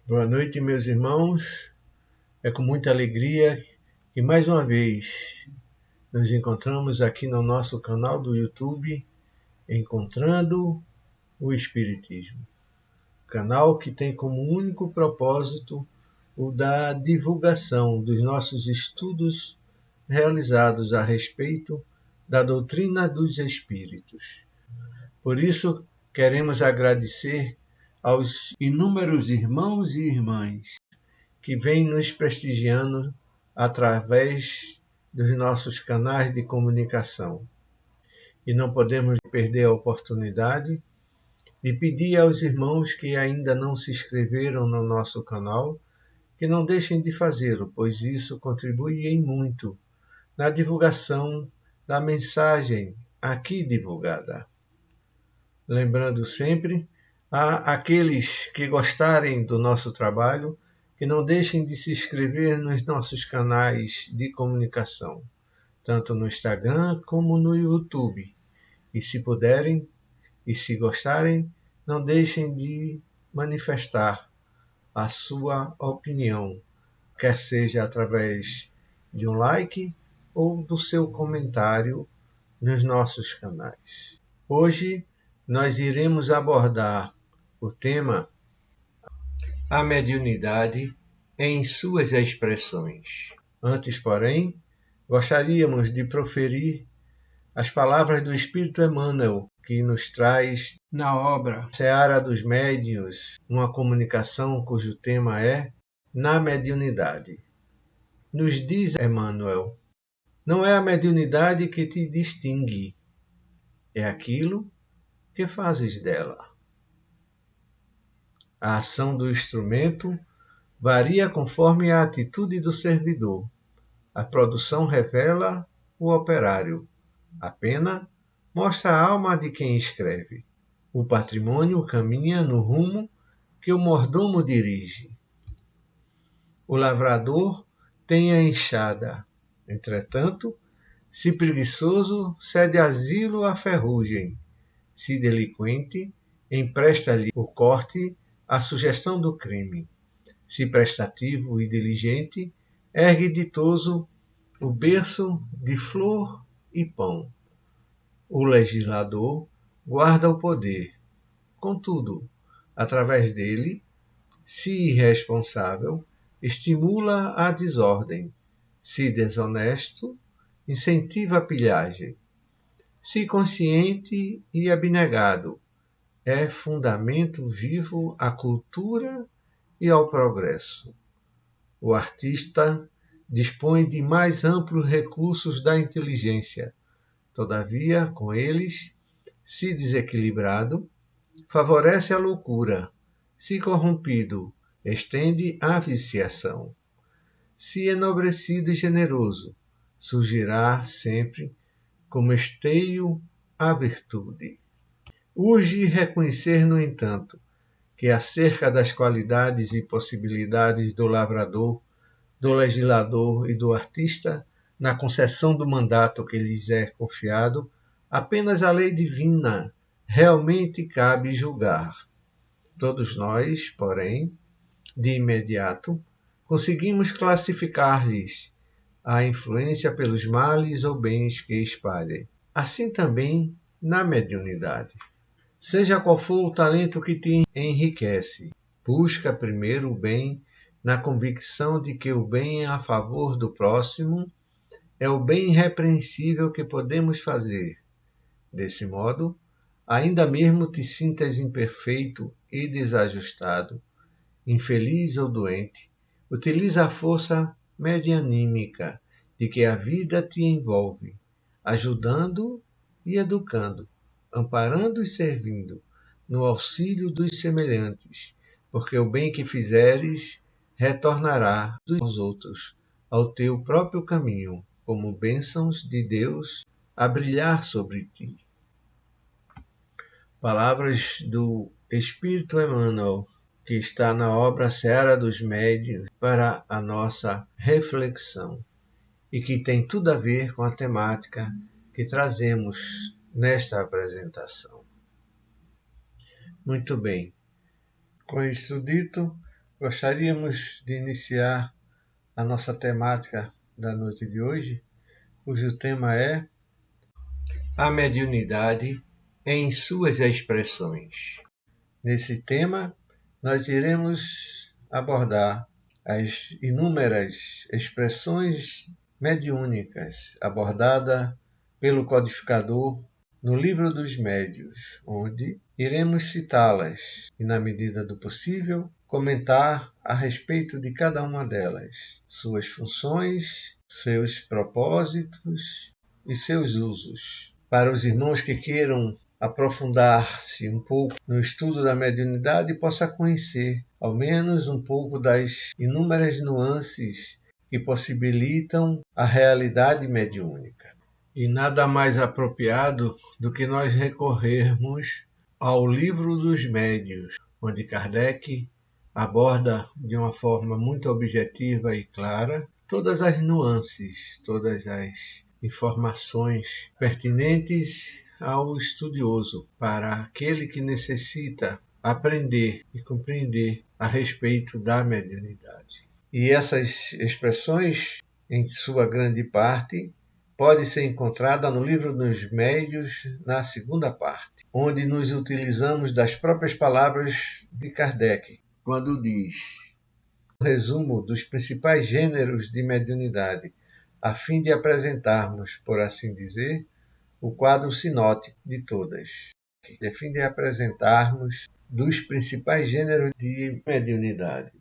Boa noite, meus irmãos. É com muita alegria que mais uma vez nos encontramos aqui no nosso canal do YouTube, Encontrando o Espiritismo. Canal que tem como único propósito o da divulgação dos nossos estudos realizados a respeito da doutrina dos espíritos. Por isso, queremos agradecer aos inúmeros irmãos e irmãs que vem nos prestigiando através dos nossos canais de comunicação. E não podemos perder a oportunidade de pedir aos irmãos que ainda não se inscreveram no nosso canal que não deixem de fazê-lo, pois isso contribui em muito na divulgação da mensagem aqui divulgada. Lembrando sempre a aqueles que gostarem do nosso trabalho que não deixem de se inscrever nos nossos canais de comunicação, tanto no Instagram como no YouTube. E se puderem e se gostarem, não deixem de manifestar a sua opinião, quer seja através de um like ou do seu comentário nos nossos canais. Hoje nós iremos abordar o tema a mediunidade em suas expressões. Antes, porém, gostaríamos de proferir as palavras do Espírito Emmanuel, que nos traz na obra Seara dos Médiuns, uma comunicação cujo tema é Na Mediunidade. Nos diz Emmanuel, não é a mediunidade que te distingue, é aquilo que fazes dela. A ação do instrumento varia conforme a atitude do servidor. A produção revela o operário. A pena mostra a alma de quem escreve. O patrimônio caminha no rumo que o mordomo dirige. O lavrador tem a enxada. Entretanto, se preguiçoso, cede asilo à ferrugem. Se delinquente, empresta-lhe o corte à sugestão do crime. Se prestativo e diligente, ergue ditoso o berço de flor e pão. O legislador guarda o poder. Contudo, através dele, se irresponsável, estimula a desordem. Se desonesto, incentiva a pilhagem. Se consciente e abnegado, é fundamento vivo à cultura e ao progresso. O artista dispõe de mais amplos recursos da inteligência. Todavia, com eles, se desequilibrado, favorece a loucura. Se corrompido, estende a viciação. Se enobrecido e generoso, surgirá sempre como esteio a virtude. Urge reconhecer, no entanto, que acerca das qualidades e possibilidades do lavrador, do legislador e do artista, na concessão do mandato que lhes é confiado, apenas a lei divina realmente cabe julgar. Todos nós, porém, de imediato, conseguimos classificar-lhes a influência pelos males ou bens que espalhem. Assim também na mediunidade. Seja qual for o talento que te enriquece, busca primeiro o bem na convicção de que o bem a favor do próximo é o bem irrepreensível que podemos fazer. Desse modo, ainda mesmo te sintas imperfeito e desajustado, infeliz ou doente, utiliza a força medianímica de que a vida te envolve, ajudando e educando, amparando e servindo, no auxílio dos semelhantes, porque o bem que fizeres retornará dos outros ao teu próprio caminho, como bênçãos de Deus a brilhar sobre ti. Palavras do Espírito Emmanuel, que está na obra Seara dos Médiuns, para a nossa reflexão, e que tem tudo a ver com a temática que trazemos nesta apresentação. Muito bem, com isso dito, Gostaríamos de iniciar a nossa temática da noite de hoje, cujo tema é a mediunidade em suas expressões. Nesse tema, nós iremos abordar as inúmeras expressões mediúnicas abordadas pelo codificador no Livro dos Médiuns, onde iremos citá-las e, na medida do possível, comentar a respeito de cada uma delas, suas funções, seus propósitos e seus usos. Para os irmãos que queiram aprofundar-se um pouco no estudo da mediunidade, possa conhecer ao menos um pouco das inúmeras nuances que possibilitam a realidade mediúnica. E nada mais apropriado do que nós recorrermos ao Livro dos Médiuns, onde Kardec aborda de uma forma muito objetiva e clara todas as nuances, todas as informações pertinentes ao estudioso, para aquele que necessita aprender e compreender a respeito da mediunidade. E essas expressões, em sua grande parte, pode ser encontrada no Livro dos Médiuns, na segunda parte, onde nos utilizamos das próprias palavras de Kardec, quando diz: resumo dos principais gêneros de mediunidade, a fim de apresentarmos, por assim dizer, o quadro sinótico de todas, a fim de apresentarmos dos principais gêneros de mediunidade.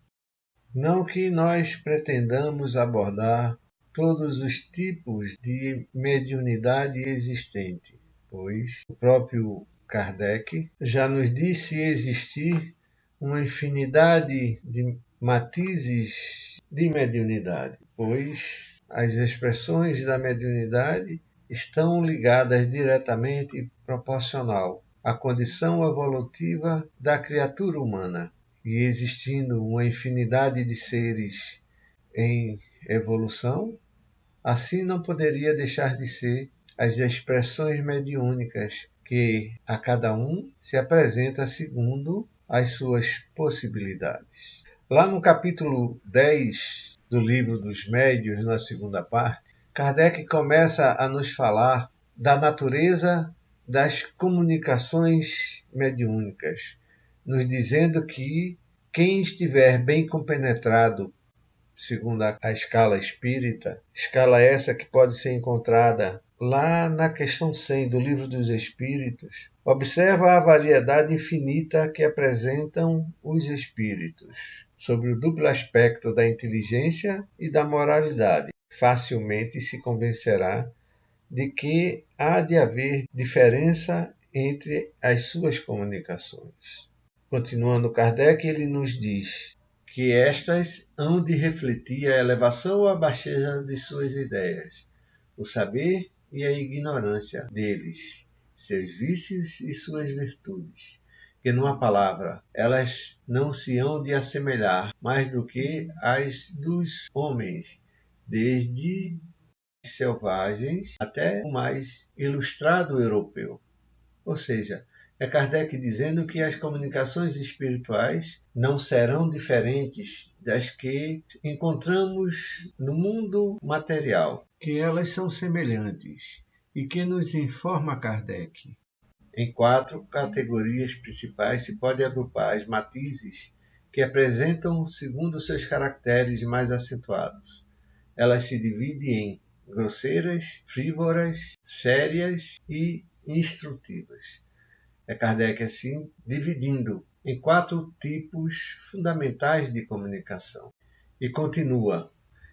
Não que nós pretendamos abordar todos os tipos de mediunidade existente, pois o próprio Kardec já nos disse existir uma infinidade de matizes de mediunidade, pois as expressões da mediunidade estão ligadas diretamente e proporcional à condição evolutiva da criatura humana. E existindo uma infinidade de seres em evolução, assim não poderia deixar de ser as expressões mediúnicas que a cada um se apresenta segundo as suas possibilidades. Lá no capítulo 10 do Livro dos Médiuns, na segunda parte, Kardec começa a nos falar da natureza das comunicações mediúnicas, nos dizendo que quem estiver bem compenetrado, segundo a escala espírita, escala essa que pode ser encontrada lá na questão 100 do Livro dos Espíritos, observa a variedade infinita que apresentam os espíritos sobre o duplo aspecto da inteligência e da moralidade. Facilmente se convencerá de que há de haver diferença entre as suas comunicações. Continuando Kardec, ele nos diz que estas hão de refletir a elevação ou a baixeza de suas ideias, o saber e a ignorância deles, seus vícios e suas virtudes, que numa palavra, elas não se hão de assemelhar mais do que as dos homens, desde selvagens até o mais ilustrado europeu. Ou seja, é Kardec dizendo que as comunicações espirituais não serão diferentes das que encontramos no mundo material, que elas são semelhantes e que nos informa Kardec. Em 4 categorias principais se pode agrupar as matizes que apresentam segundo seus caracteres mais acentuados. Elas se dividem em grosseiras, frívoras, sérias e instrutivas. É Kardec, assim, dividindo em 4 tipos fundamentais de comunicação. E continua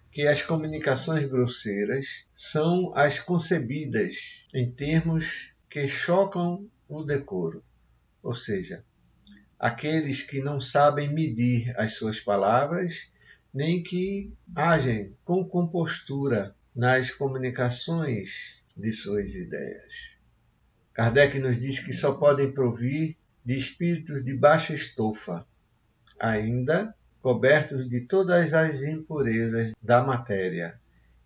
que as comunicações grosseiras são as concebidas em termos que chocam o decoro, ou seja, aqueles que não sabem medir as suas palavras, nem que agem com compostura nas comunicações de suas ideias. Kardec nos diz que só podem provir de espíritos de baixa estofa, ainda cobertos de todas as impurezas da matéria,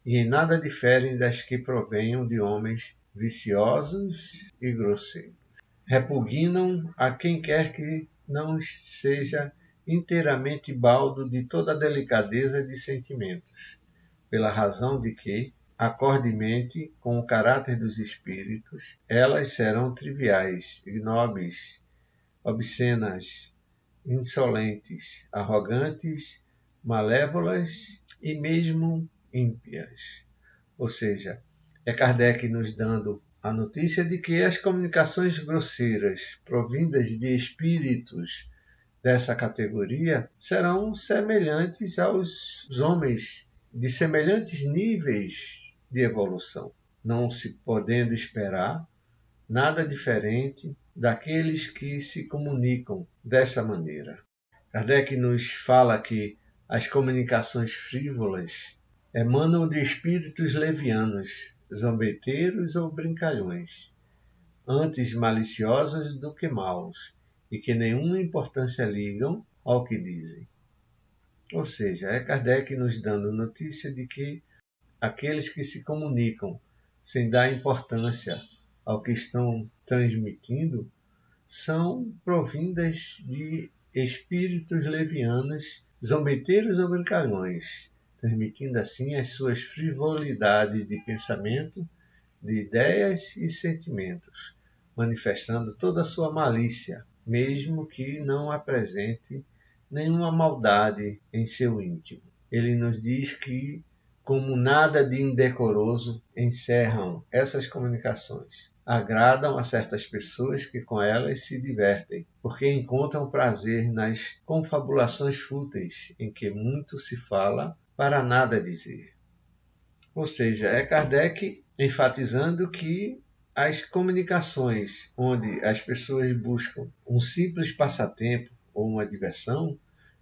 e em nada diferem das que provenham de homens viciosos e grosseiros. Repugnam a quem quer que não seja inteiramente baldo de toda a delicadeza de sentimentos, pela razão de que, acordemente com o caráter dos espíritos, elas serão triviais, ignóbeis, obscenas, insolentes, arrogantes, malévolas e mesmo ímpias. Ou seja, é Kardec nos dando a notícia de que as comunicações grosseiras provindas de espíritos dessa categoria serão semelhantes aos homens de semelhantes níveis de evolução, não se podendo esperar nada diferente daqueles que se comunicam dessa maneira. Kardec nos fala que as comunicações frívolas emanam de espíritos levianos, zombeteiros ou brincalhões, antes maliciosos do que maus, e que nenhuma importância ligam ao que dizem. Ou seja, é Kardec nos dando notícia de que aqueles que se comunicam sem dar importância ao que estão transmitindo são provindas de espíritos levianos, zombeteiros ou brincalhões, transmitindo assim as suas frivolidades de pensamento, de ideias e sentimentos, manifestando toda a sua malícia, mesmo que não apresente nenhuma maldade em seu íntimo. Ele nos diz que, como nada de indecoroso, encerram essas comunicações. Agradam a certas pessoas que com elas se divertem, porque encontram prazer nas confabulações fúteis, em que muito se fala para nada dizer. Ou seja, é Kardec enfatizando que as comunicações onde as pessoas buscam um simples passatempo ou uma diversão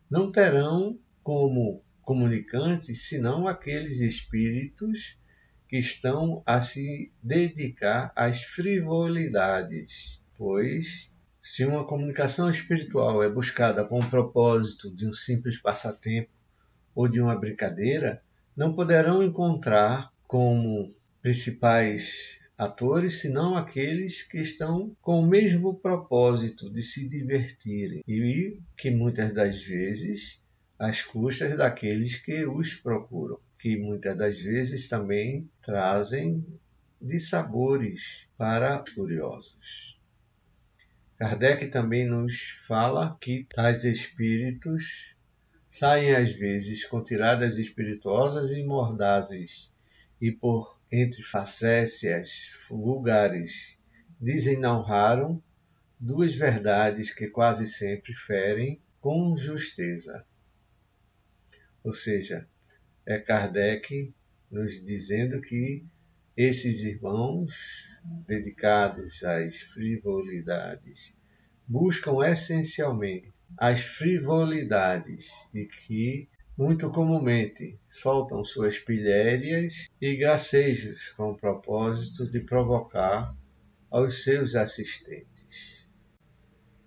não terão como comunicantes senão aqueles espíritos que estão a se dedicar às frivolidades, pois se uma comunicação espiritual é buscada com o propósito de um simples passatempo ou de uma brincadeira, não poderão encontrar como principais atores senão aqueles que estão com o mesmo propósito de se divertirem e que muitas das vezes às custas daqueles que os procuram, que muitas das vezes também trazem dissabores para os curiosos. Kardec também nos fala que tais espíritos saem às vezes com tiradas espirituosas e mordazes, e por entre facécias vulgares dizem não raro duas verdades que quase sempre ferem com justeza. Ou seja, é Kardec nos dizendo que esses irmãos dedicados às frivolidades buscam essencialmente as frivolidades e que, muito comumente, soltam suas pilhérias e gracejos com o propósito de provocar aos seus assistentes.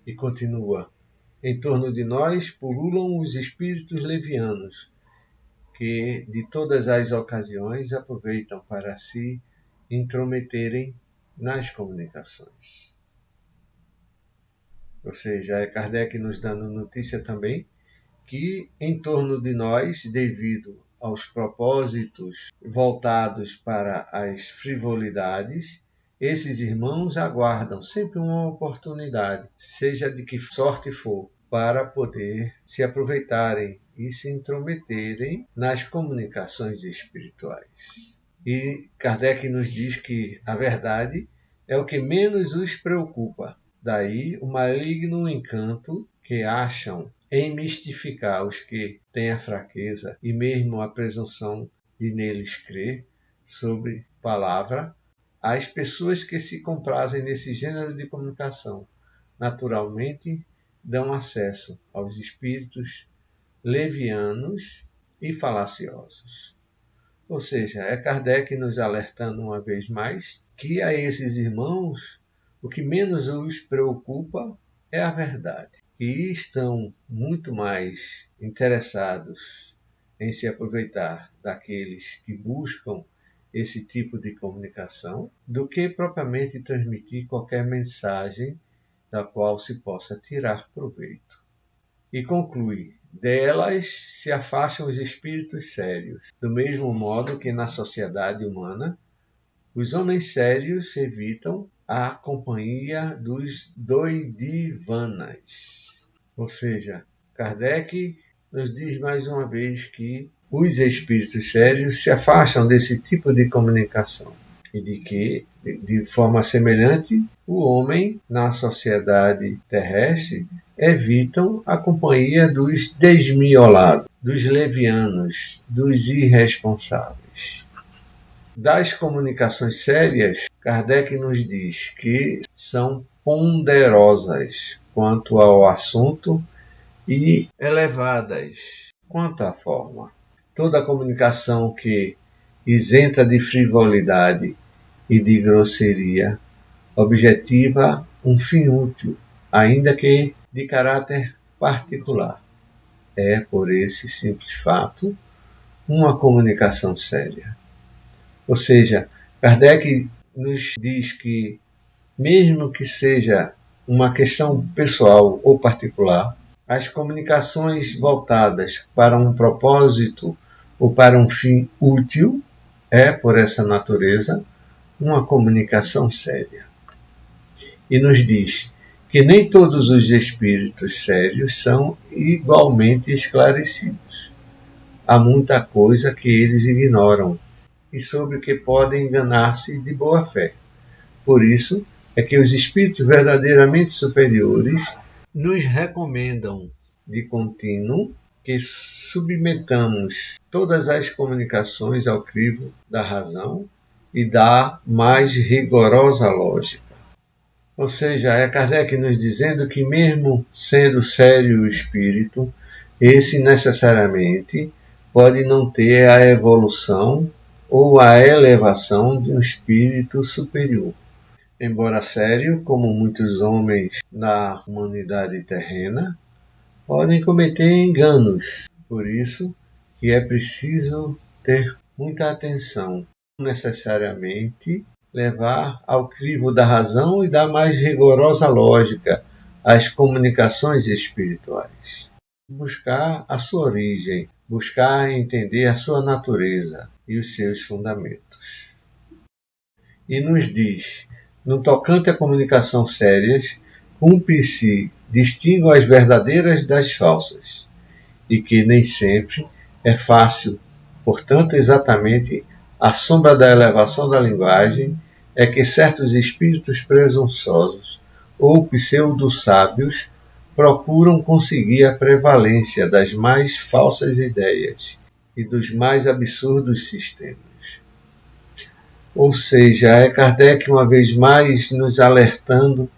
E continua: em torno de nós pululam os espíritos levianos, que de todas as ocasiões aproveitam para se intrometerem nas comunicações. Ou seja, é Kardec nos dando notícia também que em torno de nós, devido aos propósitos voltados para as frivolidades, esses irmãos aguardam sempre uma oportunidade, seja de que sorte for, para poder se aproveitarem e se intrometerem nas comunicações espirituais. E Kardec nos diz que a verdade é o que menos os preocupa. Daí o maligno encanto que acham em mistificar os que têm a fraqueza e mesmo a presunção de neles crer sobre palavra, as pessoas que se comprazem nesse gênero de comunicação naturalmente dão acesso aos espíritos levianos e falaciosos. Ou seja, é Kardec nos alertando uma vez mais que a esses irmãos o que menos os preocupa é a verdade, e estão muito mais interessados em se aproveitar daqueles que buscam esse tipo de comunicação do que propriamente transmitir qualquer mensagem da qual se possa tirar proveito. E conclui: delas se afastam os espíritos sérios, do mesmo modo que na sociedade humana os homens sérios evitam a companhia dos doidivanas. Ou seja, Kardec nos diz mais uma vez que os espíritos sérios se afastam desse tipo de comunicação e de que, de forma semelhante, o homem na sociedade terrestre evitam a companhia dos desmiolados, dos levianos, dos irresponsáveis. Das comunicações sérias, Kardec nos diz que são ponderosas quanto ao assunto e elevadas quanto à forma. Toda comunicação que isenta de frivolidade e de grosseria objetiva um fim útil, ainda que de caráter particular. É, por esse simples fato, uma comunicação séria. Ou seja, Kardec nos diz que, mesmo que seja uma questão pessoal ou particular, as comunicações voltadas para um propósito ou para um fim útil é, por essa natureza, uma comunicação séria. E nos diz que nem todos os espíritos sérios são igualmente esclarecidos. Há muita coisa que eles ignoram e sobre o que podem enganar-se de boa fé. Por isso é que os espíritos verdadeiramente superiores nos recomendam de contínuo que submetamos todas as comunicações ao crivo da razão e da mais rigorosa lógica. Ou seja, é Kardec nos dizendo que, mesmo sendo sério o espírito, esse necessariamente pode não ter a evolução ou a elevação de um espírito superior. Embora sério, como muitos homens na humanidade terrena, podem cometer enganos. Por isso que é preciso ter muita atenção, necessariamente levar ao crivo da razão e da mais rigorosa lógica as comunicações espirituais. Buscar a sua origem, buscar entender a sua natureza e os seus fundamentos. E nos diz, no tocante a comunicação sérias, cumpre-se distinguir as verdadeiras das falsas, e que nem sempre é fácil, portanto, exatamente à sombra da elevação da linguagem é que certos espíritos presunçosos ou pseudo-sábios procuram conseguir a prevalência das mais falsas ideias e dos mais absurdos sistemas. Ou seja, é Kardec uma vez mais nos alertando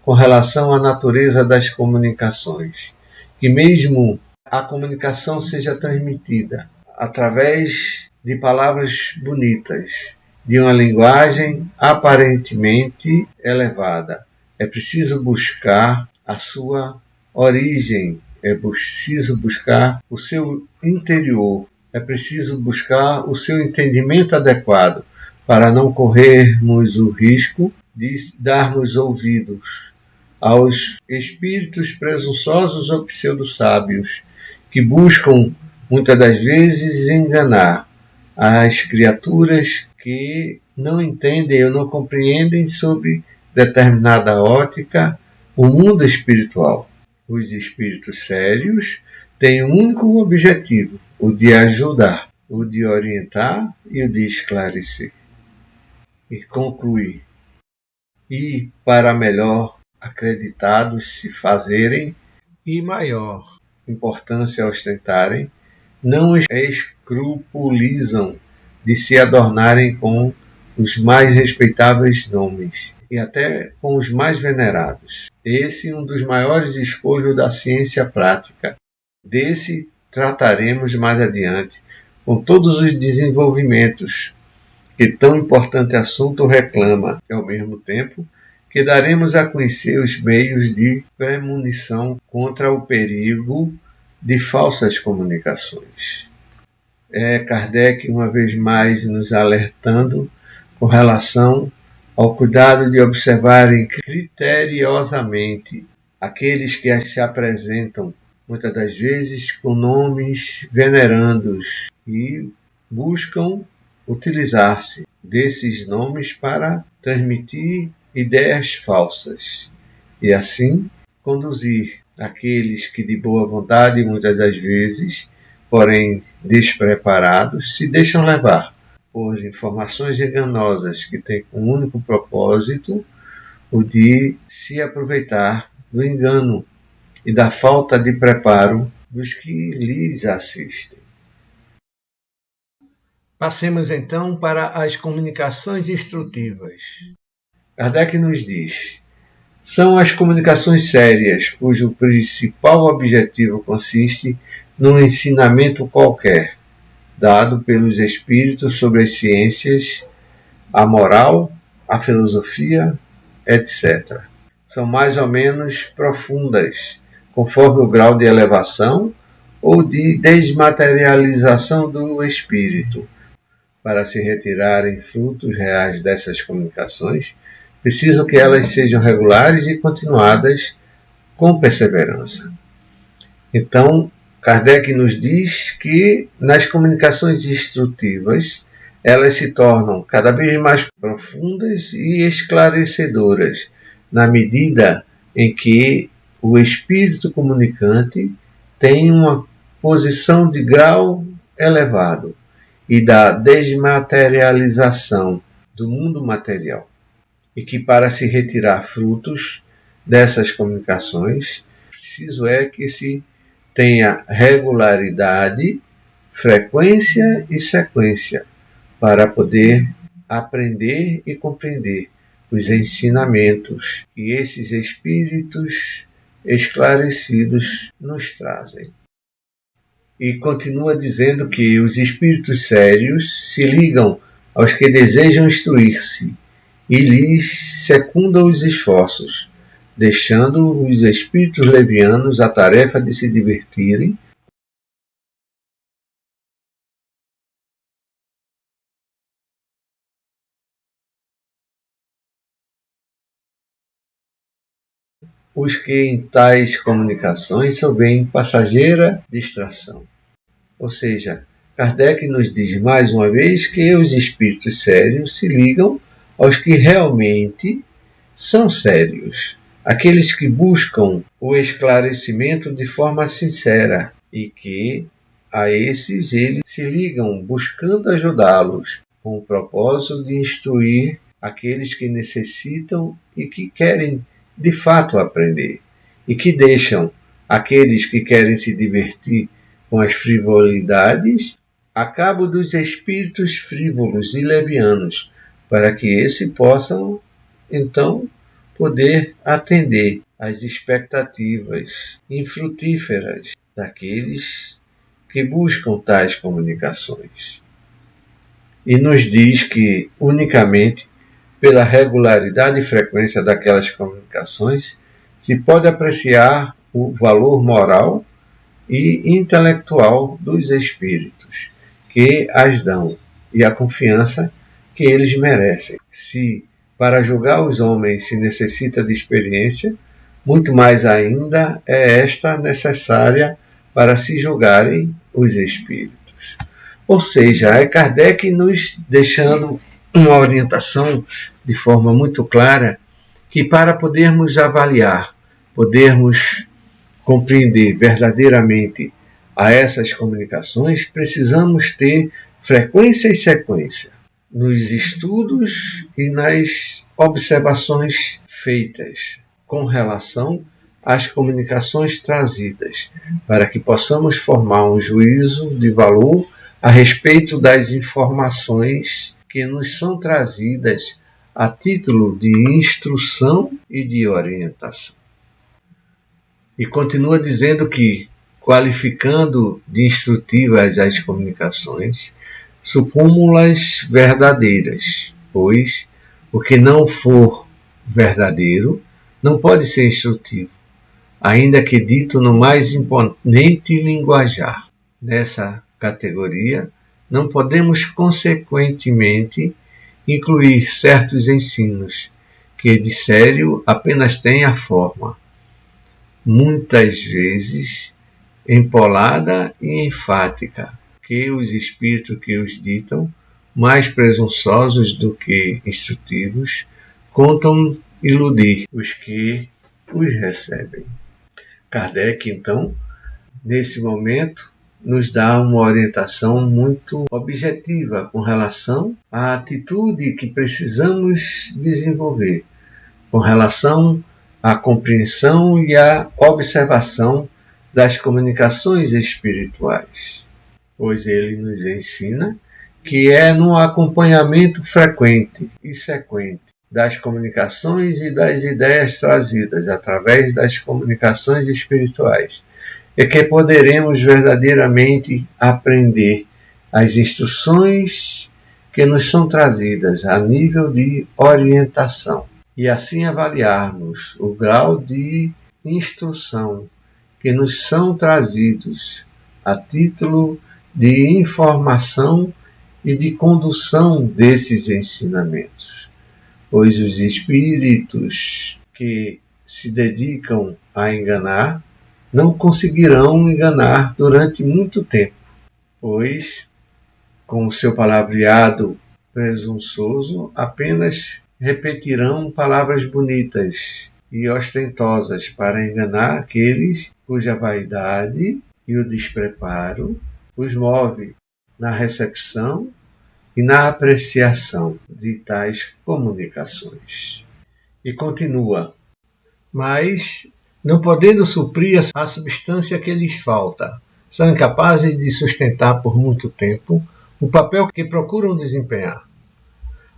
com relação à natureza das comunicações, que mesmo a comunicação seja transmitida através de palavras bonitas, de uma linguagem aparentemente elevada, é preciso buscar a sua origem, é preciso buscar o seu interior, é preciso buscar o seu entendimento adequado, para não corrermos o risco de darmos ouvidos aos espíritos presunçosos ou pseudo-sábios, que buscam, muitas das vezes, enganar as criaturas que não entendem ou não compreendem sobre determinada ótica o mundo espiritual. Os espíritos sérios têm um único objetivo, o de ajudar, o de orientar e o de esclarecer. E conclui: e para melhor acreditados se fazerem e maior importância ostentarem, não escrupulizam de se adornarem com os mais respeitáveis nomes e até com os mais venerados. Esse é um dos maiores escolhos da ciência prática. Desse trataremos mais adiante, com todos os desenvolvimentos que tão importante assunto reclama, e ao mesmo tempo que daremos a conhecer os meios de premonição contra o perigo de falsas comunicações. É Kardec, uma vez mais, nos alertando com relação ao cuidado de observarem criteriosamente aqueles que se apresentam muitas das vezes com nomes venerandos, e buscam utilizar-se desses nomes para transmitir ideias falsas e assim conduzir aqueles que de boa vontade, muitas das vezes, porém despreparados, se deixam levar por informações enganosas que têm um único propósito, o de se aproveitar do engano e da falta de preparo dos que lhes assistem. Passemos então para as comunicações instrutivas. Kardec nos diz: são as comunicações sérias, cujo principal objetivo consiste num ensinamento qualquer, dado pelos espíritos sobre as ciências, a moral, a filosofia, etc. São mais ou menos profundas, conforme o grau de elevação ou de desmaterialização do espírito. Para se retirarem frutos reais dessas comunicações, preciso que elas sejam regulares e continuadas com perseverança. Então, Kardec nos diz que nas comunicações instrutivas, elas se tornam cada vez mais profundas e esclarecedoras, na medida em que o espírito comunicante tem uma posição de grau elevado e da desmaterialização do mundo material. E que para se retirar frutos dessas comunicações, preciso é que se tenha regularidade, frequência e sequência para poder aprender e compreender os ensinamentos que esses espíritos esclarecidos nos trazem. E continua dizendo que os espíritos sérios se ligam aos que desejam instruir-se e lhes secundam os esforços, deixando os espíritos levianos a tarefa de se divertirem os que em tais comunicações são bem passageira distração. Ou seja, Kardec nos diz mais uma vez que os espíritos sérios se ligam aos que realmente são sérios, aqueles que buscam o esclarecimento de forma sincera e que a esses eles se ligam buscando ajudá-los com o propósito de instruir aqueles que necessitam e que querem de fato aprender, e que deixam aqueles que querem se divertir com as frivolidades a cabo dos espíritos frívolos e levianos, para que esses possam então poder atender às expectativas infrutíferas daqueles que buscam tais comunicações. E nos diz que unicamente pela regularidade e frequência daquelas comunicações se pode apreciar o valor moral e intelectual dos espíritos que as dão e a confiança que eles merecem. Se para julgar os homens se necessita de experiência, muito mais ainda é esta necessária para se julgarem os espíritos. Ou seja, é Kardec nos deixando uma orientação de forma muito clara que para podermos avaliar, podermos compreender verdadeiramente a essas comunicações, precisamos ter frequência e sequência nos estudos e nas observações feitas com relação às comunicações trazidas, para que possamos formar um juízo de valor a respeito das informações que nos são trazidas a título de instrução e de orientação. E continua dizendo que, qualificando de instrutivas as comunicações, supomos-las verdadeiras, pois o que não for verdadeiro não pode ser instrutivo, ainda que dito no mais imponente linguajar. Nessa categoria, não podemos, consequentemente, incluir certos ensinos que de sério apenas têm a forma, muitas vezes empolada e enfática, que os espíritos que os ditam, mais presunçosos do que instrutivos, contam iludir os que os recebem. Kardec, então, nesse momento, nos dá uma orientação muito objetiva com relação à atitude que precisamos desenvolver, com relação à compreensão e à observação das comunicações espirituais, pois ele nos ensina que é no acompanhamento frequente e sequente das comunicações e das ideias trazidas através das comunicações espirituais é que poderemos verdadeiramente aprender as instruções que nos são trazidas a nível de orientação e assim avaliarmos o grau de instrução que nos são trazidos a título de informação e de condução desses ensinamentos, pois os espíritos que se dedicam a enganar não conseguirão enganar durante muito tempo, pois, com o seu palavreado presunçoso, apenas repetirão palavras bonitas e ostentosas para enganar aqueles cuja vaidade e o despreparo os move na recepção e na apreciação de tais comunicações. E continua, mas, não podendo suprir a substância que lhes falta, são incapazes de sustentar por muito tempo o papel que procuram desempenhar.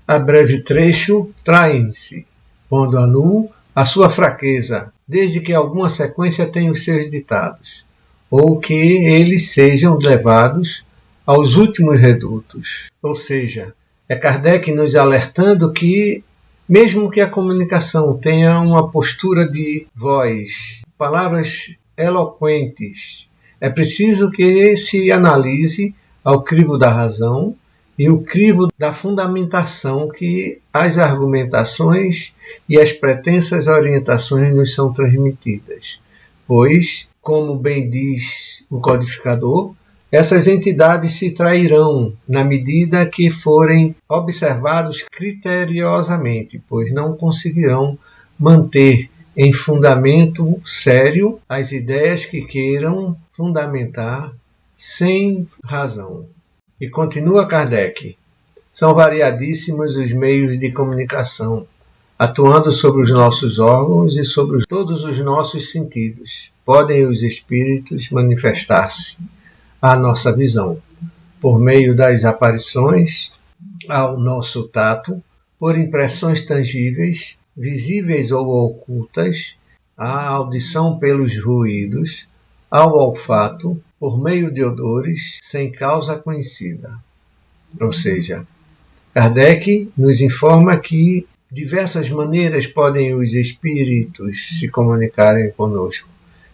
A breve trecho traem-se, pondo a nu a sua fraqueza, desde que alguma sequência tenha os seus ditados, ou que eles sejam levados aos últimos redutos. Ou seja, é Kardec nos alertando que, mesmo que a comunicação tenha uma postura de voz, palavras eloquentes, é preciso que se analise ao crivo da razão e o crivo da fundamentação que as argumentações e as pretensas orientações nos são transmitidas. Pois, como bem diz o codificador, essas entidades se trairão na medida que forem observados criteriosamente, pois não conseguirão manter em fundamento sério as ideias que queiram fundamentar sem razão. E continua Kardec, são variadíssimos os meios de comunicação, atuando sobre os nossos órgãos e sobre todos os nossos sentidos. Podem os espíritos manifestar-se à nossa visão, por meio das aparições, ao nosso tato, por impressões tangíveis, visíveis ou ocultas, à audição pelos ruídos, ao olfato, por meio de odores, sem causa conhecida. Ou seja, Kardec nos informa que diversas maneiras podem os espíritos se comunicarem conosco,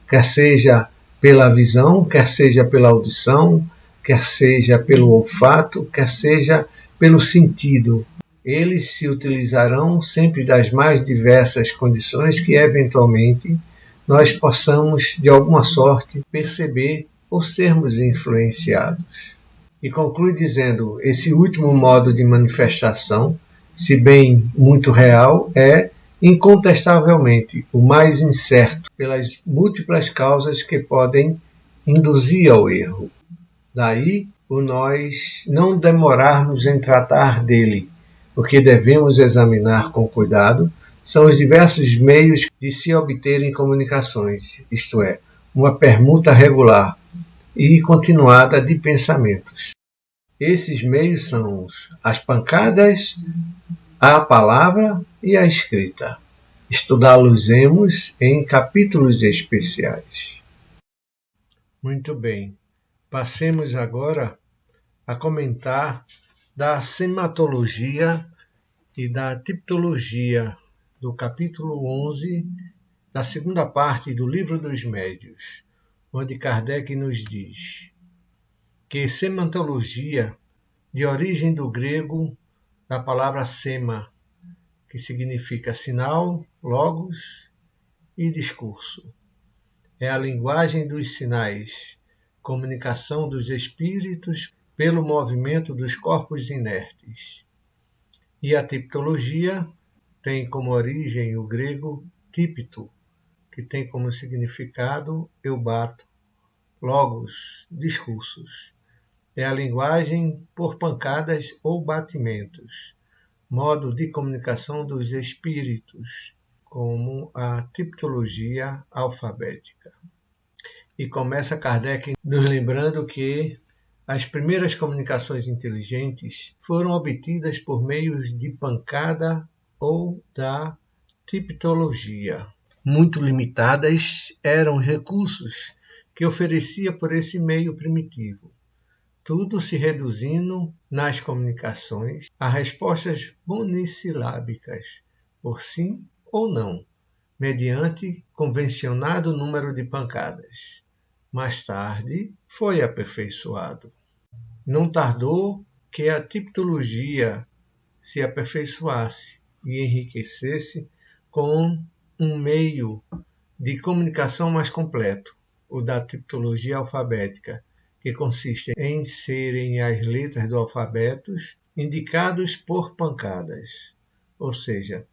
quer seja pela visão, quer seja pela audição, quer seja pelo olfato, quer seja pelo sentido. Eles se utilizarão sempre das mais diversas condições que, eventualmente, nós possamos, de alguma sorte, perceber ou sermos influenciados. E conclui dizendo, esse último modo de manifestação, se bem muito real, é incontestavelmente o mais incerto pelas múltiplas causas que podem induzir ao erro. Daí o nós não demorarmos em tratar dele. O que devemos examinar com cuidado são os diversos meios de se obterem comunicações, isto é, uma permuta regular e continuada de pensamentos. Esses meios são as pancadas, a palavra e a escrita. Estudá-los-emos em capítulos especiais. Muito bem. Passemos agora a comentar da sematologia e da tipologia do capítulo 11 da segunda parte do Livro dos Médiuns, onde Kardec nos diz que sematologia, de origem do grego da palavra sema, que significa sinal, logos e discurso, é a linguagem dos sinais, comunicação dos espíritos pelo movimento dos corpos inertes. E a tipologia tem como origem o grego típito, que tem como significado eu bato, logos, discursos. É a linguagem por pancadas ou batimentos, modo de comunicação dos espíritos, como a tipologia alfabética. E começa Kardec nos lembrando que as primeiras comunicações inteligentes foram obtidas por meios de pancada ou da tipologia. Muito limitadas eram os recursos que oferecia por esse meio primitivo, tudo se reduzindo nas comunicações a respostas monossilábicas, por sim ou não, mediante convencionado número de pancadas. Mais tarde, foi aperfeiçoado. Não tardou que a tipologia se aperfeiçoasse e enriquecesse com um meio de comunicação mais completo, o da tipologia alfabética, que consiste em serem as letras do alfabeto indicados por pancadas. Ou seja,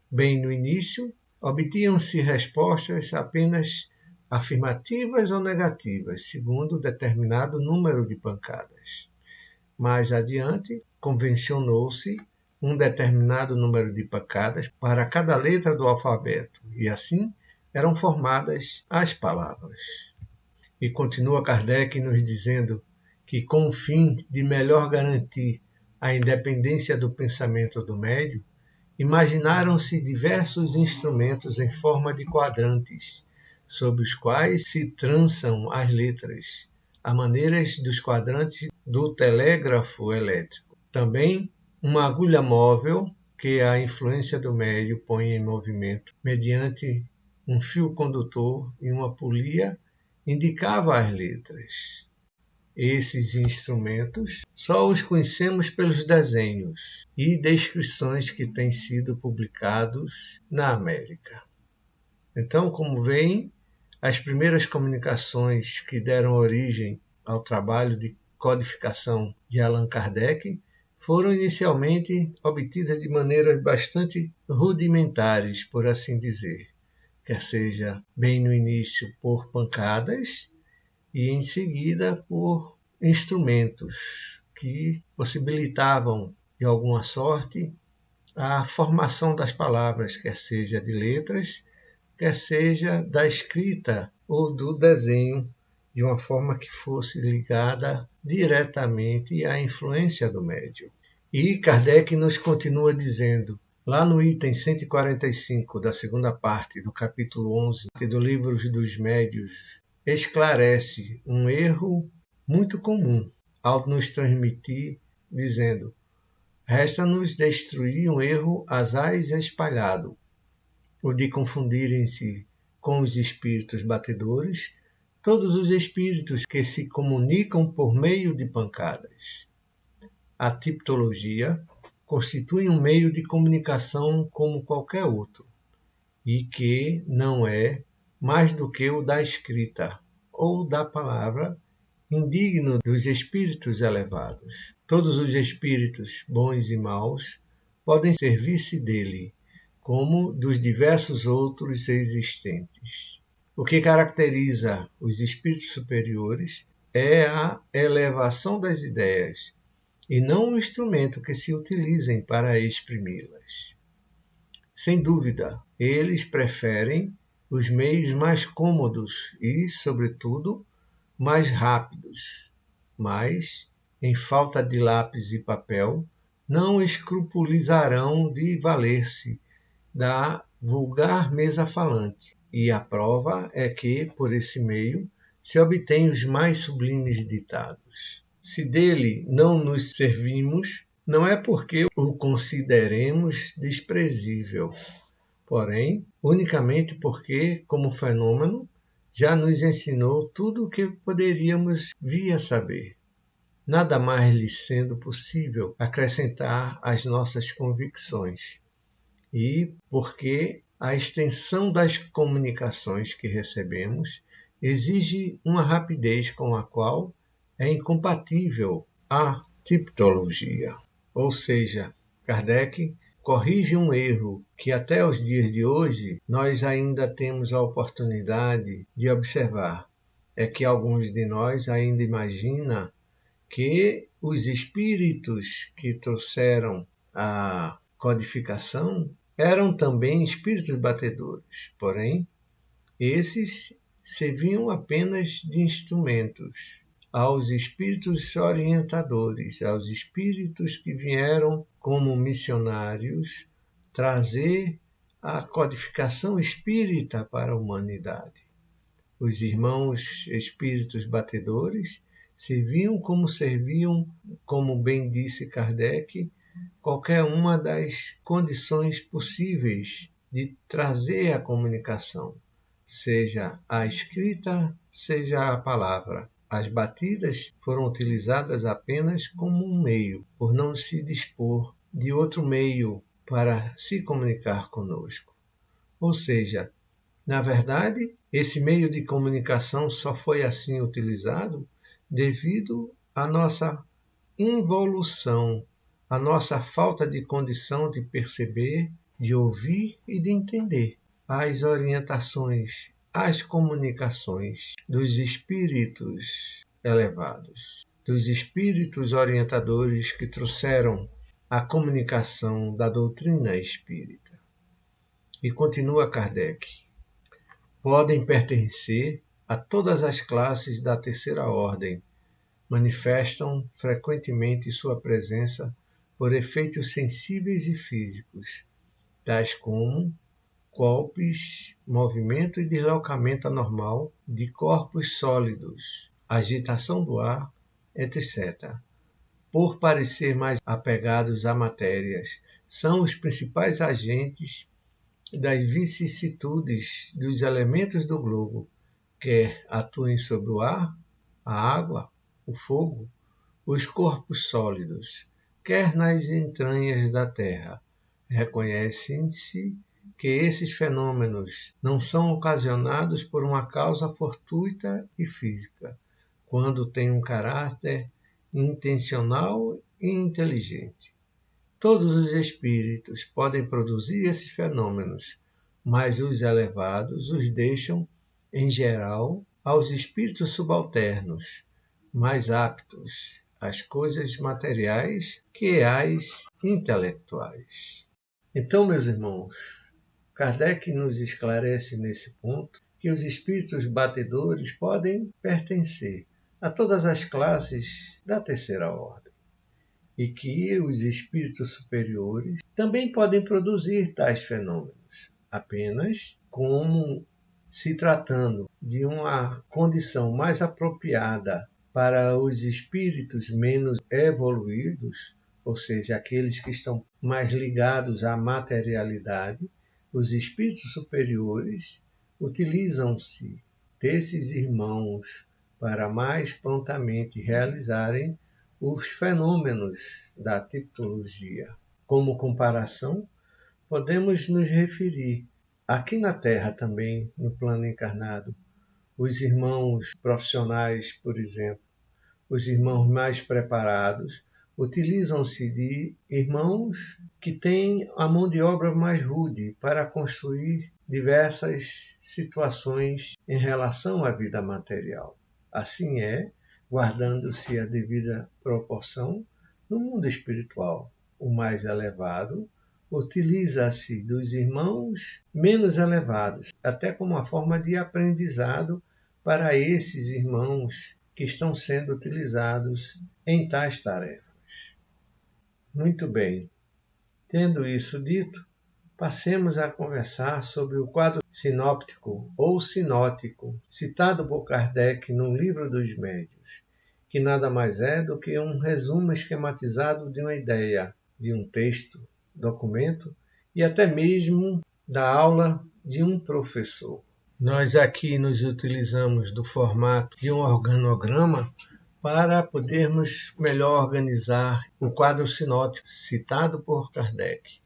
bem no início, obtinham-se respostas apenas afirmativas ou negativas, segundo determinado número de pancadas. Mais adiante, convencionou-se um determinado número de pancadas para cada letra do alfabeto, e assim eram formadas as palavras. E continua Kardec nos dizendo que, com o fim de melhor garantir a independência do pensamento do médium, imaginaram-se diversos instrumentos em forma de quadrantes, sob os quais se trançam as letras, a maneira dos quadrantes do telégrafo elétrico. Também uma agulha móvel que a influência do médium põe em movimento mediante um fio condutor e uma polia indicava as letras. Esses instrumentos só os conhecemos pelos desenhos e descrições que têm sido publicados na América. Então, como veem, as primeiras comunicações que deram origem ao trabalho de codificação de Allan Kardec foram inicialmente obtidas de maneiras bastante rudimentares, por assim dizer, quer seja bem no início por pancadas e em seguida por instrumentos que possibilitavam, de alguma sorte, a formação das palavras, quer seja de letras, quer seja da escrita ou do desenho, de uma forma que fosse ligada diretamente à influência do médium. E Kardec nos continua dizendo, lá no item 145 da segunda parte do capítulo 11 do Livro dos Médiuns, esclarece um erro muito comum ao nos transmitir, dizendo: resta-nos destruir um erro asaz espalhado, o de confundirem-se com os espíritos batedores todos os espíritos que se comunicam por meio de pancadas. A tipologia constitui um meio de comunicação como qualquer outro, e que não é mais do que o da escrita ou da palavra, indigno dos espíritos elevados. Todos os espíritos, bons e maus, podem servir-se dele, como dos diversos outros existentes. O que caracteriza os espíritos superiores é a elevação das ideias, e não o instrumento que se utilizem para exprimi-las. Sem dúvida, eles preferem os meios mais cômodos e, sobretudo, mais rápidos, mas, em falta de lápis e papel, não escrupulizarão de valer-se da vulgar mesa falante, e a prova é que, por esse meio, se obtêm os mais sublimes ditados. Se dele não nos servimos, não é porque o consideremos desprezível, porém, unicamente porque, como fenômeno, já nos ensinou tudo o que poderíamos vir a saber, nada mais lhe sendo possível acrescentar às nossas convicções, e porque a extensão das comunicações que recebemos exige uma rapidez com a qual é incompatível a tipologia. Ou seja, Kardec corrige um erro que até os dias de hoje nós ainda temos a oportunidade de observar. É que alguns de nós ainda imaginam que os espíritos que trouxeram a codificação eram também espíritos batedores, porém, esses serviam apenas de instrumentos aos espíritos orientadores, aos espíritos que vieram como missionários trazer a codificação espírita para a humanidade. Os irmãos espíritos batedores serviam, como bem disse Kardec, qualquer uma das condições possíveis de trazer a comunicação, seja a escrita, seja a palavra. As batidas foram utilizadas apenas como um meio, por não se dispor de outro meio para se comunicar conosco. Ou seja, na verdade, esse meio de comunicação só foi assim utilizado devido à nossa involução, à nossa falta de condição de perceber, de ouvir e de entender as orientações, as comunicações dos espíritos elevados, dos espíritos orientadores que trouxeram a comunicação da doutrina espírita. E continua Kardec: podem pertencer a todas as classes da terceira ordem, manifestam frequentemente sua presença por efeitos sensíveis e físicos, tais como golpes, movimento e deslocamento anormal de corpos sólidos, agitação do ar, etc. Por parecer mais apegados a matérias, são os principais agentes das vicissitudes dos elementos do globo, quer atuem sobre o ar, a água, o fogo, os corpos sólidos, quer nas entranhas da terra. Reconhece-se que esses fenômenos não são ocasionados por uma causa fortuita e física, quando têm um caráter intencional e inteligente. Todos os espíritos podem produzir esses fenômenos, mas os elevados os deixam, em geral, aos espíritos subalternos, mais aptos às coisas materiais que às intelectuais. Então, meus irmãos, Kardec nos esclarece nesse ponto que os espíritos batedores podem pertencer a todas as classes da terceira ordem e que os espíritos superiores também podem produzir tais fenômenos, apenas como se tratando de uma condição mais apropriada para os espíritos menos evoluídos, ou seja, aqueles que estão mais ligados à materialidade. Os espíritos superiores utilizam-se desses irmãos para mais prontamente realizarem os fenômenos da tipologia. Como comparação, podemos nos referir aqui na Terra também, no plano encarnado, os irmãos profissionais, por exemplo, os irmãos mais preparados, utilizam-se de irmãos que têm a mão de obra mais rude para construir diversas situações em relação à vida material. Assim é, guardando-se a devida proporção, no mundo espiritual. O mais elevado utiliza-se dos irmãos menos elevados, até como uma forma de aprendizado para esses irmãos que estão sendo utilizados em tais tarefas. Muito bem. Tendo isso dito, passemos a conversar sobre o quadro sinóptico ou sinótico, citado por Kardec no Livro dos Médiuns, que nada mais é do que um resumo esquematizado de uma ideia, de um texto, documento e até mesmo da aula de um professor. Nós aqui nos utilizamos do formato de um organograma para podermos melhor organizar o quadro sinótico citado por Kardec.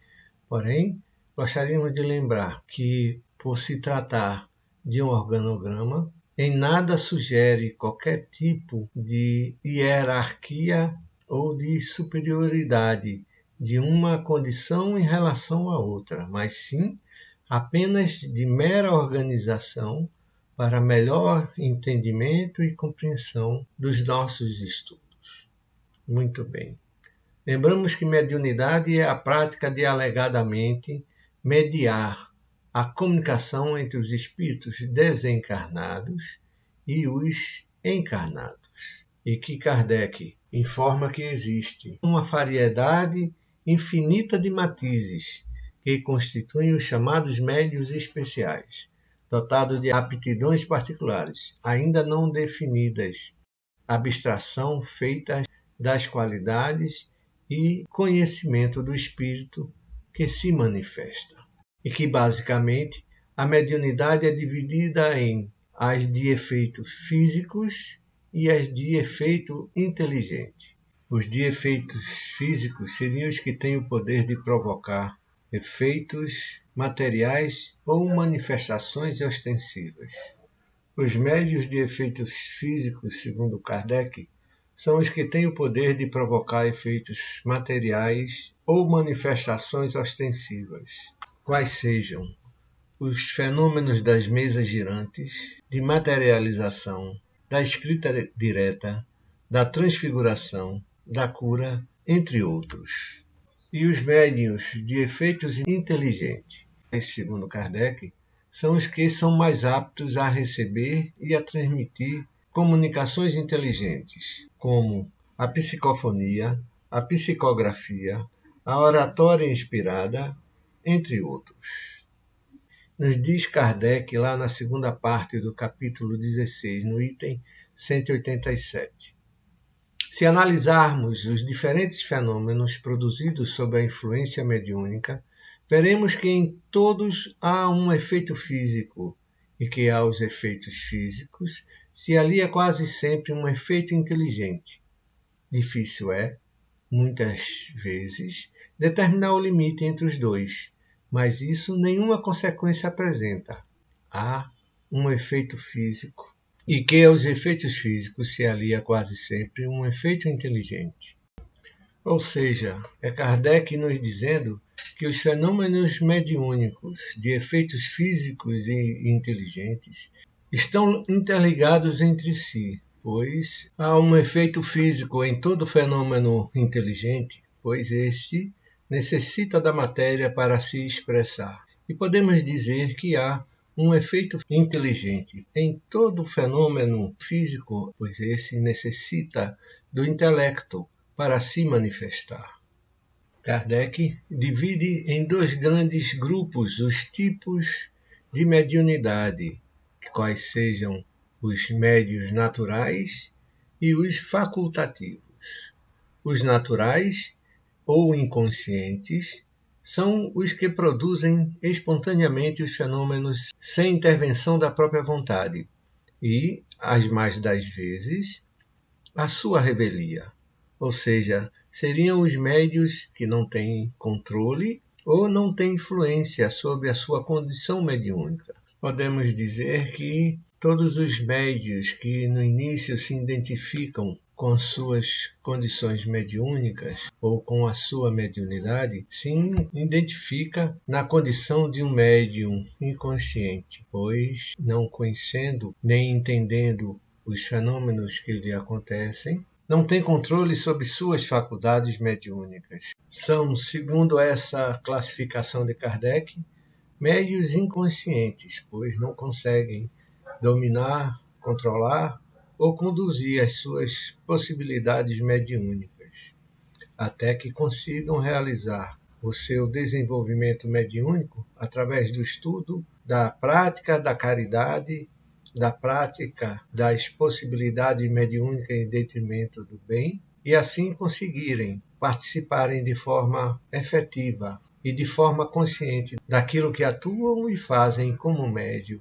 Porém, gostaríamos de lembrar que, por se tratar de um organograma, em nada sugere qualquer tipo de hierarquia ou de superioridade de uma condição em relação à outra, mas sim apenas de mera organização para melhor entendimento e compreensão dos nossos estudos. Muito bem. Lembramos que mediunidade é a prática de alegadamente mediar a comunicação entre os espíritos desencarnados e os encarnados, e que Kardec informa que existe uma variedade infinita de matizes que constituem os chamados médiuns especiais, dotados de aptidões particulares, ainda não definidas, abstração feita das qualidades e conhecimento do espírito que se manifesta. E que, basicamente, a mediunidade é dividida em as de efeito físicos e as de efeito inteligente. Os de efeitos físicos seriam os que têm o poder de provocar efeitos materiais ou manifestações ostensivas. Os médiuns de efeitos físicos, segundo Kardec, são os que têm o poder de provocar efeitos materiais ou manifestações ostensivas, quais sejam os fenômenos das mesas girantes, de materialização, da escrita direta, da transfiguração, da cura, entre outros. E os médiuns de efeitos inteligentes, segundo Kardec, são os que são mais aptos a receber e a transmitir comunicações inteligentes, como a psicofonia, a psicografia, a oratória inspirada, entre outros. Nos diz Kardec, lá na segunda parte do capítulo 16, no item 187. Se analisarmos os diferentes fenômenos produzidos sob a influência mediúnica, veremos que em todos há um efeito físico, e que aos efeitos físicos se alia quase sempre um efeito inteligente. Difícil é, muitas vezes, determinar o limite entre os dois, mas isso nenhuma consequência apresenta. Há um efeito físico, e que aos efeitos físicos se alia quase sempre um efeito inteligente. Ou seja, é Kardec nos dizendo que os fenômenos mediúnicos de efeitos físicos e inteligentes estão interligados entre si, pois há um efeito físico em todo fenômeno inteligente, pois este necessita da matéria para se expressar. E podemos dizer que há um efeito inteligente em todo fenômeno físico, pois esse necessita do intelecto para se manifestar. Kardec divide em dois grandes grupos os tipos de mediunidade, quais sejam os médiuns naturais e os facultativos. Os naturais ou inconscientes são os que produzem espontaneamente os fenômenos sem intervenção da própria vontade e, as mais das vezes, a sua revelia. Ou seja, seriam os médiuns que não têm controle ou não têm influência sobre a sua condição mediúnica. Podemos dizer que todos os médiuns que no início se identificam com suas condições mediúnicas ou com a sua mediunidade, se identifica na condição de um médium inconsciente, pois não conhecendo nem entendendo os fenômenos que lhe acontecem, não tem controle sobre suas faculdades mediúnicas. São, segundo essa classificação de Kardec, médiuns inconscientes, pois não conseguem dominar, controlar ou conduzir as suas possibilidades mediúnicas, até que consigam realizar o seu desenvolvimento mediúnico através do estudo, da prática da caridade, da prática das possibilidades mediúnicas em detrimento do bem, e assim conseguirem participarem de forma efetiva e de forma consciente daquilo que atuam e fazem como médium.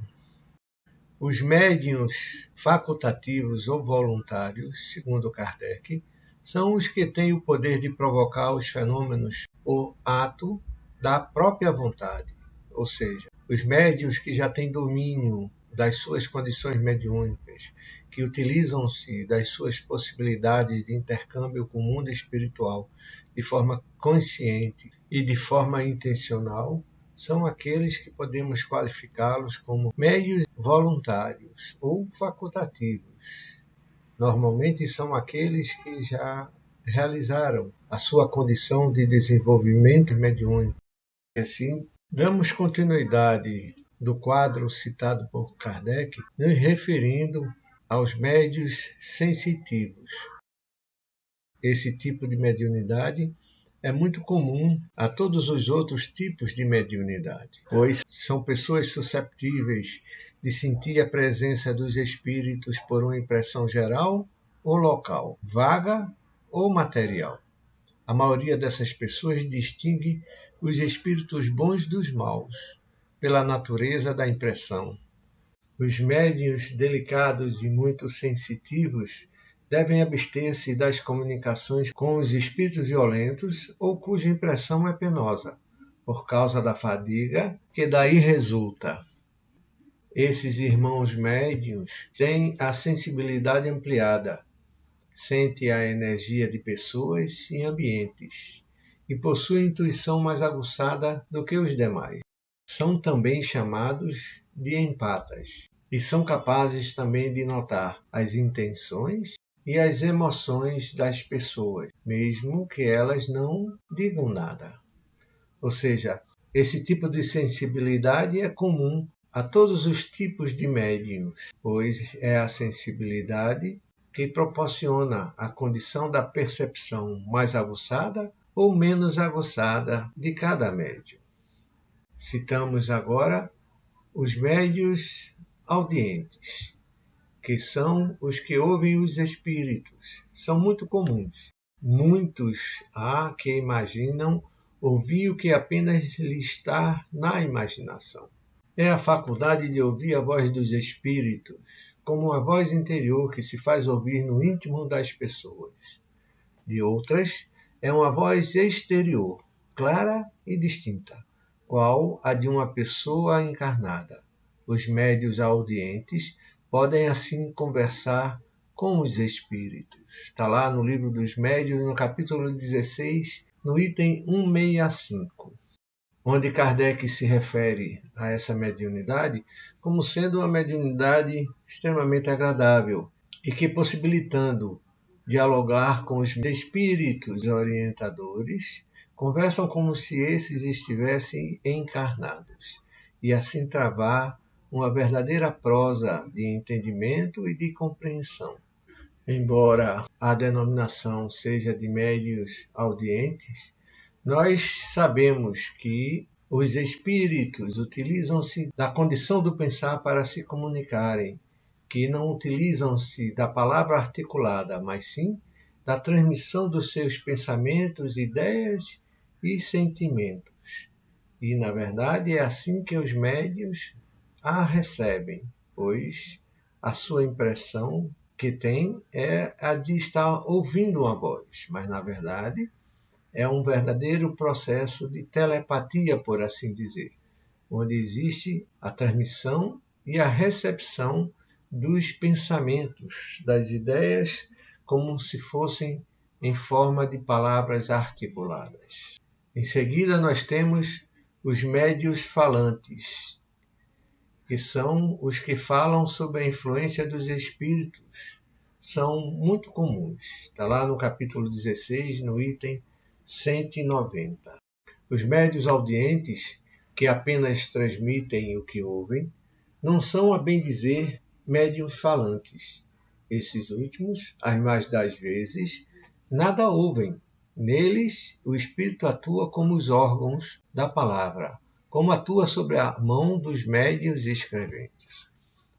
Os médiuns facultativos ou voluntários, segundo Kardec, são os que têm o poder de provocar os fenômenos por ato da própria vontade, ou seja, os médiuns que já têm domínio das suas condições mediúnicas, que utilizam-se das suas possibilidades de intercâmbio com o mundo espiritual de forma consciente e de forma intencional, são aqueles que podemos qualificá-los como médiuns voluntários ou facultativos. Normalmente são aqueles que já realizaram a sua condição de desenvolvimento mediúnico. Assim, damos continuidade do quadro citado por Kardec, nos referindo aos médiuns sensitivos. Esse tipo de mediunidade é muito comum a todos os outros tipos de mediunidade, pois são pessoas susceptíveis de sentir a presença dos espíritos por uma impressão geral ou local, vaga ou material. A maioria dessas pessoas distingue os espíritos bons dos maus, pela natureza da impressão. Os médiuns delicados e muito sensitivos devem abster-se das comunicações com os espíritos violentos ou cuja impressão é penosa, por causa da fadiga que daí resulta. Esses irmãos médiuns têm a sensibilidade ampliada, sentem a energia de pessoas e ambientes e possuem intuição mais aguçada do que os demais. São também chamados de empatas e são capazes também de notar as intenções e as emoções das pessoas, mesmo que elas não digam nada. Ou seja, esse tipo de sensibilidade é comum a todos os tipos de médiuns, pois é a sensibilidade que proporciona a condição da percepção mais aguçada ou menos aguçada de cada médium. Citamos agora os médiuns audientes, que são os que ouvem os espíritos. São muito comuns. Muitos há que imaginam ouvir o que apenas lhe está na imaginação. É a faculdade de ouvir a voz dos espíritos, como uma voz interior que se faz ouvir no íntimo das pessoas. De outras, é uma voz exterior, clara e distinta, qual a de uma pessoa encarnada. Os médiuns audientes podem assim conversar com os espíritos. Está lá no livro dos médiuns, no capítulo 16, no item 165. Onde Kardec se refere a essa mediunidade como sendo uma mediunidade extremamente agradável e que, possibilitando dialogar com os espíritos orientadores, conversam como se esses estivessem encarnados e assim travar uma verdadeira prosa de entendimento e de compreensão. Embora a denominação seja de médiuns audientes, nós sabemos que os espíritos utilizam-se da condição do pensar para se comunicarem, que não utilizam-se da palavra articulada, mas sim da transmissão dos seus pensamentos, ideias e sentimentos. E, na verdade, é assim que os médiuns a recebem, pois a sua impressão que tem é a de estar ouvindo uma voz, mas, na verdade, é um verdadeiro processo de telepatia, por assim dizer, onde existe a transmissão e a recepção dos pensamentos, das ideias, como se fossem em forma de palavras articuladas. Em seguida, nós temos os médiuns falantes, que são os que falam sob a influência dos espíritos. São muito comuns. Está lá no capítulo 16, no item 190. Os médiuns audientes, que apenas transmitem o que ouvem, não são, a bem dizer, médiuns falantes. Esses últimos, as mais das vezes, nada ouvem. Neles, o espírito atua como os órgãos da palavra, como atua sobre a mão dos médiuns escreventes.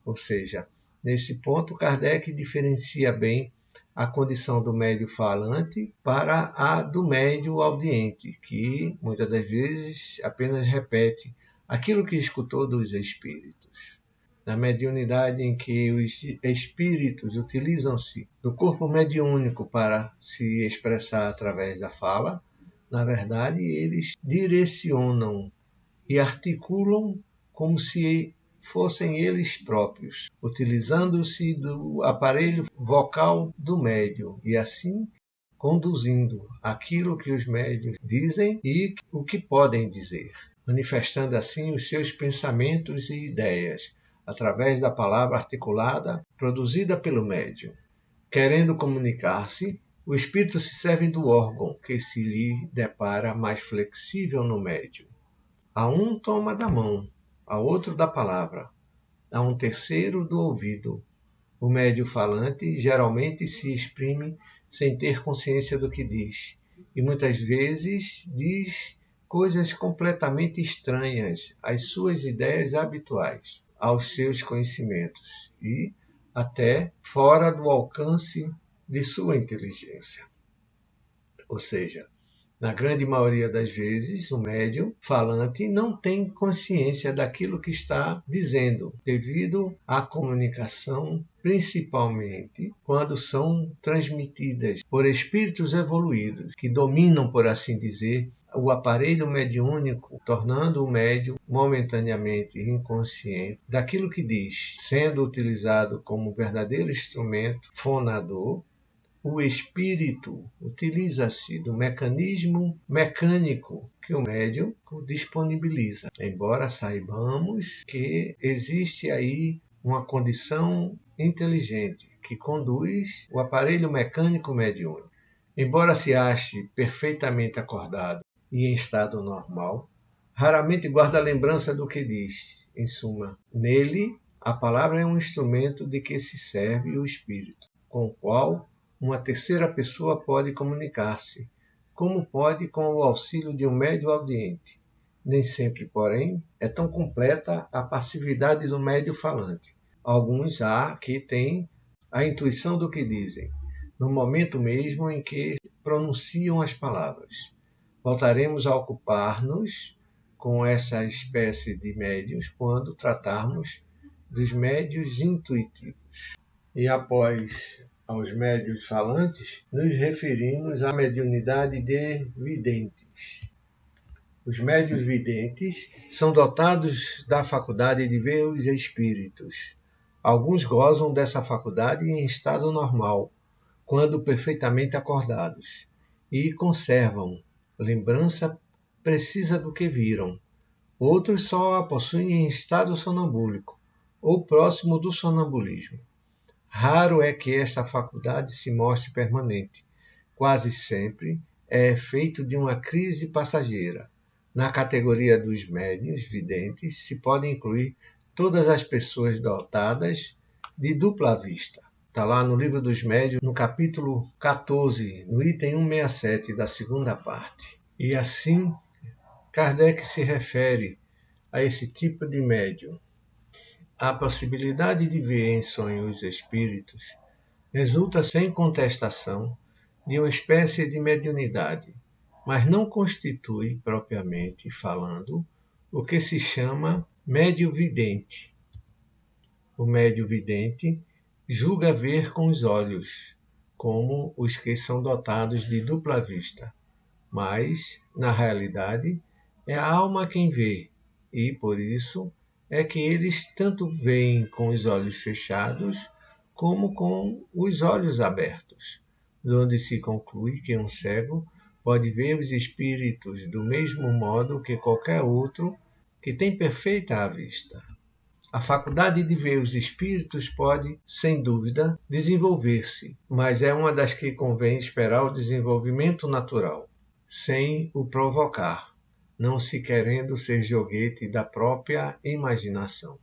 Ou seja, nesse ponto, Kardec diferencia bem a condição do médium falante para a do médium audiente, que muitas das vezes apenas repete aquilo que escutou dos espíritos. Na mediunidade em que os espíritos utilizam-se do corpo mediúnico para se expressar através da fala, na verdade eles direcionam e articulam como se fossem eles próprios, utilizando-se do aparelho vocal do médium e assim conduzindo aquilo que os médiuns dizem e o que podem dizer, manifestando assim os seus pensamentos e ideias através da palavra articulada produzida pelo médium. Querendo comunicar-se, o espírito se serve do órgão que se lhe depara mais flexível no médium. A um toma da mão, a outro da palavra, a um terceiro do ouvido. O médium falante geralmente se exprime sem ter consciência do que diz, e muitas vezes diz coisas completamente estranhas às suas ideias habituais, aos seus conhecimentos e até fora do alcance de sua inteligência. Ou seja, na grande maioria das vezes, o médium falante não tem consciência daquilo que está dizendo, devido à comunicação, principalmente quando são transmitidas por espíritos evoluídos, que dominam, por assim dizer, o aparelho mediúnico, tornando o médium momentaneamente inconsciente daquilo que diz, sendo utilizado como verdadeiro instrumento fonador. O espírito utiliza-se do mecanismo mecânico que o médium disponibiliza, embora saibamos que existe aí uma condição inteligente que conduz o aparelho mecânico mediúnico. Embora se ache perfeitamente acordado e em estado normal, raramente guarda a lembrança do que diz. Em suma, nele, a palavra é um instrumento de que se serve o espírito, com o qual uma terceira pessoa pode comunicar-se, como pode com o auxílio de um médium audiente. Nem sempre, porém, é tão completa a passividade do médium falante. Alguns há que têm a intuição do que dizem, no momento mesmo em que pronunciam as palavras. Voltaremos a ocupar-nos com essa espécie de médiuns quando tratarmos dos médiuns intuitivos. E após aos médiuns falantes, nos referimos à mediunidade de videntes. Os médiuns videntes são dotados da faculdade de ver os espíritos. Alguns gozam dessa faculdade em estado normal, quando perfeitamente acordados, e conservam lembrança precisa do que viram. Outros só a possuem em estado sonambúlico, ou próximo do sonambulismo. Raro é que esta faculdade se mostre permanente. Quase sempre é efeito de uma crise passageira. Na categoria dos médiuns videntes se podem incluir todas as pessoas dotadas de dupla vista. Está lá no Livro dos Médiuns, no capítulo 14, no item 167 da segunda parte. E assim, Kardec se refere a esse tipo de médium. A possibilidade de ver em sonho os espíritos resulta sem contestação de uma espécie de mediunidade, mas não constitui, propriamente falando, o que se chama médium vidente. O médium vidente julga ver com os olhos, como os que são dotados de dupla vista, mas, na realidade, é a alma quem vê, e, por isso, é que eles tanto veem com os olhos fechados como com os olhos abertos, donde se conclui que um cego pode ver os espíritos do mesmo modo que qualquer outro que tem perfeita vista. A faculdade de ver os espíritos pode, sem dúvida, desenvolver-se, mas é uma das que convém esperar o desenvolvimento natural, sem o provocar, não se querendo ser joguete da própria imaginação.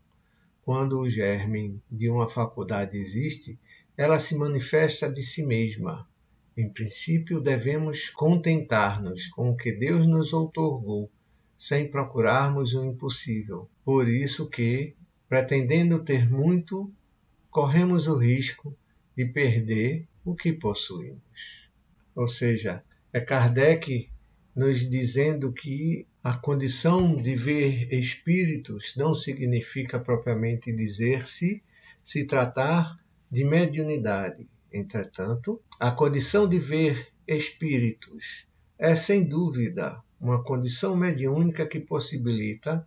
Quando o germe de uma faculdade existe, ela se manifesta de si mesma. Em princípio, devemos contentar-nos com o que Deus nos outorgou, sem procurarmos o impossível. Por isso que, pretendendo ter muito, corremos o risco de perder o que possuímos. Ou seja, é Kardec nos dizendo que a condição de ver espíritos não significa propriamente dizer-se se tratar de mediunidade. Entretanto, a condição de ver espíritos é, sem dúvida, uma condição mediúnica que possibilita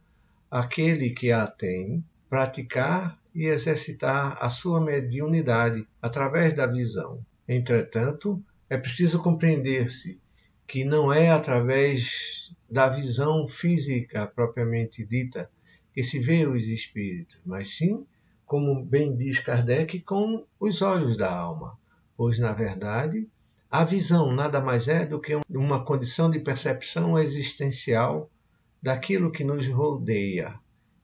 aquele que a tem praticar e exercitar a sua mediunidade através da visão. Entretanto, é preciso compreender-se que não é através da visão física propriamente dita que se vê os espíritos, mas sim, como bem diz Kardec, com os olhos da alma, pois, na verdade, a visão nada mais é do que uma condição de percepção existencial daquilo que nos rodeia.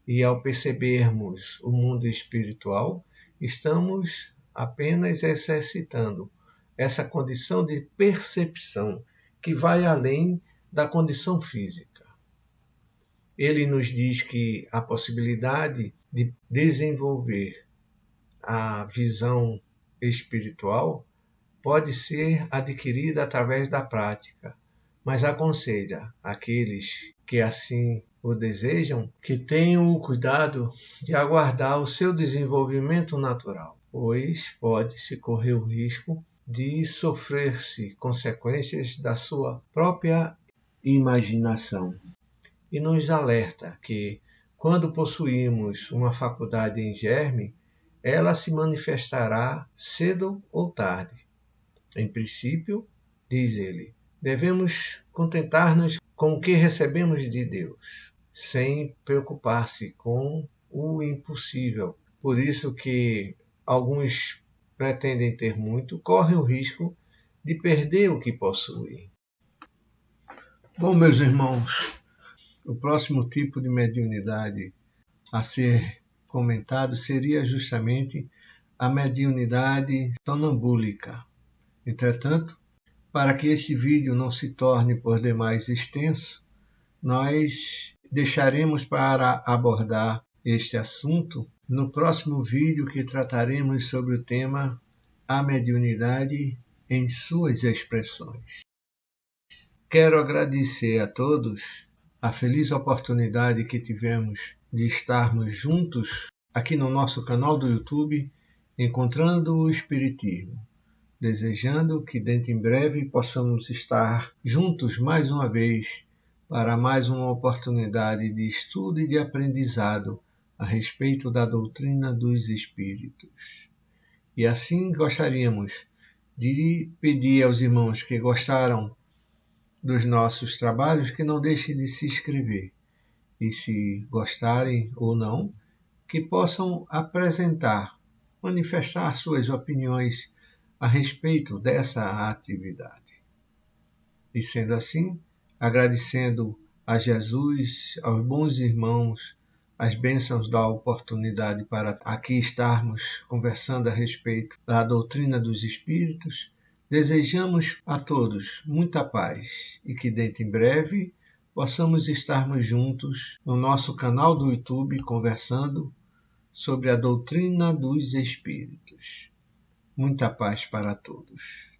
E ao percebermos o mundo espiritual, estamos apenas exercitando essa condição de percepção que vai além da condição física. Ele nos diz que a possibilidade de desenvolver a visão espiritual pode ser adquirida através da prática, mas aconselha aqueles que assim o desejam que tenham o cuidado de aguardar o seu desenvolvimento natural, pois pode-se correr o risco de sofrer-se consequências da sua própria imaginação. E nos alerta que, quando possuímos uma faculdade em germe, ela se manifestará cedo ou tarde. Em princípio, diz ele, devemos contentar-nos com o que recebemos de Deus, sem preocupar-se com o impossível. Por isso que alguns pretendem ter muito, correm o risco de perder o que possuem. Bom, meus irmãos, o próximo tipo de mediunidade a ser comentado seria justamente a mediunidade sonambúlica. Entretanto, para que este vídeo não se torne por demais extenso, nós deixaremos para abordar este assunto no próximo vídeo que trataremos sobre o tema A Mediunidade em suas expressões. Quero agradecer a todos a feliz oportunidade que tivemos de estarmos juntos aqui no nosso canal do YouTube, Encontrando o Espiritismo, desejando que dentro em breve possamos estar juntos mais uma vez para mais uma oportunidade de estudo e de aprendizado a respeito da doutrina dos Espíritos. E assim gostaríamos de pedir aos irmãos que gostaram dos nossos trabalhos que não deixem de se inscrever e, se gostarem ou não, que possam manifestar suas opiniões a respeito dessa atividade. E sendo assim, agradecendo a Jesus, aos bons irmãos, as bênçãos da oportunidade para aqui estarmos conversando a respeito da doutrina dos Espíritos, desejamos a todos muita paz e que dentro em breve possamos estarmos juntos no nosso canal do YouTube conversando sobre a doutrina dos Espíritos. Muita paz para todos.